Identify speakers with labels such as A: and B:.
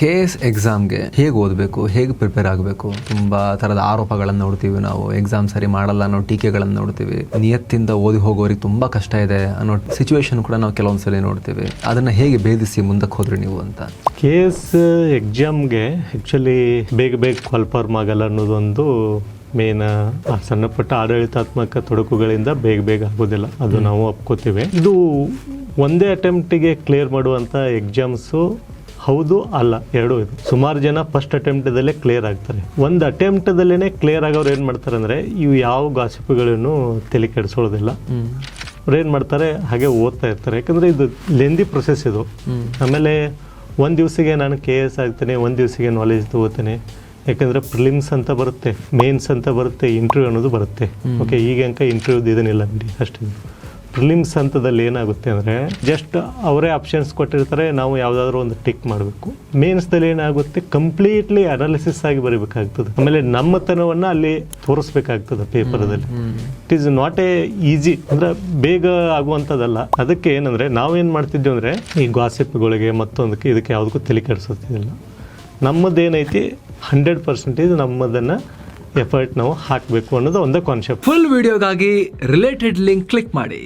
A: KS ಎಕ್ಸಾಮ್ಗೆ ಹೇಗೆ ಓದಬೇಕು, ಹೇಗೆ ಪ್ರಿಪೇರ್ ಆಗಬೇಕು? ತುಂಬಾ ತರದ ಆರೋಪಗಳನ್ನು ನೋಡ್ತೀವಿ ನಾವು. ಎಕ್ಸಾಮ್ ಸರಿ ಮಾಡಲ್ಲ ಅನ್ನೋ ಟೀಕೆಗಳನ್ನು ನೋಡ್ತೀವಿ. ನಿಯತ್ತಿಂದ ಓದಿ ಹೋಗೋರಿಗೆ ತುಂಬಾ ಕಷ್ಟ ಇದೆ ಅನ್ನೋ ಸಿಚುವೇಶನ್ ಕೂಡ ನಾವು ಕೆಲವೊಂದ್ಸಲಿ ನೋಡ್ತೀವಿ. ಅದನ್ನ ಹೇಗೆ ಭೇದಿಸಿ ಮುಂದಕ್ಕೆ ಹೋದ್ರಿ ನೀವು ಅಂತ?
B: KS ಎಕ್ಸಾಮ್ಗೆ ಆ್ಯಕ್ಚುಲಿ ಬೇಗ ಕಾಲ್ಫಾರ್ಮ್ ಆಗಲ್ಲ ಅನ್ನೋದೊಂದು ಮೇನ್. ಸಣ್ಣ ಪುಟ್ಟ ಆಡಳಿತಾತ್ಮಕ ತೊಡಕುಗಳಿಂದ ಬೇಗ ಆಗೋದಿಲ್ಲ, ಅದು ನಾವು ಒಪ್ಕೋತೀವಿ. ಇದು ಒಂದೇ ಅಟೆಂಪ್ಟಿಗೆ ಕ್ಲಿಯರ್ ಮಾಡುವಂಥ ಎಕ್ಸಾಮ್ಸು ಹೌದು ಅಲ್ಲ ಎರಡೂ ಇದು. ಸುಮಾರು ಜನ ಫಸ್ಟ್ ಅಟೆಂಪ್ಟದಲ್ಲೇ ಕ್ಲಿಯರ್ ಆಗ್ತಾರೆ. ಒಂದು ಅಟೆಂಪ್ಟದಲ್ಲೇ ಕ್ಲಿಯರ್ ಆಗೋರು ಏನು ಮಾಡ್ತಾರೆ ಅಂದರೆ ಇವು ಯಾವ ಗಾಸಿಪ್ಗಳನ್ನು ತಲೆ ಕೆಡಿಸೋದಿಲ್ಲ. ಅವ್ರು ಏನು ಮಾಡ್ತಾರೆ, ಹಾಗೆ ಓದ್ತಾ ಇರ್ತಾರೆ. ಯಾಕಂದರೆ ಇದು ಲೆಂದಿ ಪ್ರೊಸೆಸ್ ಇದು. ಆಮೇಲೆ ಒಂದು ದಿವಸಿಗೆ ನಾನು KS ಆಗ್ತೇನೆ, ಒಂದು ದಿವಸಿಗೆ ನಾಲೆಜ್ ತಗೋತೇನೆ. ಯಾಕಂದರೆ ಪ್ರಿಲಿಮ್ಸ್ ಅಂತ ಬರುತ್ತೆ, ಮೇನ್ಸ್ ಅಂತ ಬರುತ್ತೆ, ಇಂಟರ್ವ್ಯೂ ಅನ್ನೋದು ಬರುತ್ತೆ. ಓಕೆ, ಈಗ ಇಂಟರ್ವ್ಯೂದು ಇದನ್ನಿಲ್ಲ ಬಿಡಿ, ಅಷ್ಟೇ. ಪ್ರಿಲಿಮ್ಸ್ ಹಂತದಲ್ಲಿ ಏನಾಗುತ್ತೆ ಅಂದರೆ ಜಸ್ಟ್ ಅವರೇ ಆಪ್ಷನ್ಸ್ ಕೊಟ್ಟಿರ್ತಾರೆ, ನಾವು ಯಾವುದಾದ್ರೂ ಒಂದು ಟಿಕ್ ಮಾಡಬೇಕು. ಮೇನ್ಸ್ದಲ್ಲಿ ಏನಾಗುತ್ತೆ, ಕಂಪ್ಲೀಟ್ಲಿ ಅನಾಲಿಸಿಸ್ ಆಗಿ ಬರೀಬೇಕಾಗ್ತದೆ. ಆಮೇಲೆ ನಮ್ಮತನವನ್ನು ಅಲ್ಲಿ ತೋರಿಸ್ಬೇಕಾಗ್ತದೆ ಪೇಪರ್ದಲ್ಲಿ. ಇಟ್ ಈಸ್ ನಾಟ್ ಈಸಿ, ಅಂದರೆ ಬೇಗ ಆಗುವಂಥದ್ದಲ್ಲ. ಅದಕ್ಕೆ ಏನಂದರೆ ನಾವೇನು ಮಾಡ್ತಿದ್ವಿ ಅಂದರೆ ಈ ಗಾಸಿಪ್ಗಳಿಗೆ ಮತ್ತೊಂದಕ್ಕೆ ಇದಕ್ಕೆ ಯಾವುದಕ್ಕೂ ತಲೆ ಕೆಡಿಸೋದಿಲ್ಲ. ನಮ್ಮದೇನೈತಿ 100% ನಮ್ಮದನ್ನು ಎಫರ್ಟ್ ನಾವು ಹಾಕಬೇಕು ಅನ್ನೋದು ಒಂದೇ ಕಾನ್ಸೆಪ್ಟ್.
A: ಫುಲ್ ವಿಡಿಯೋಗಾಗಿ ರಿಲೇಟೆಡ್ ಲಿಂಕ್ ಕ್ಲಿಕ್ ಮಾಡಿ.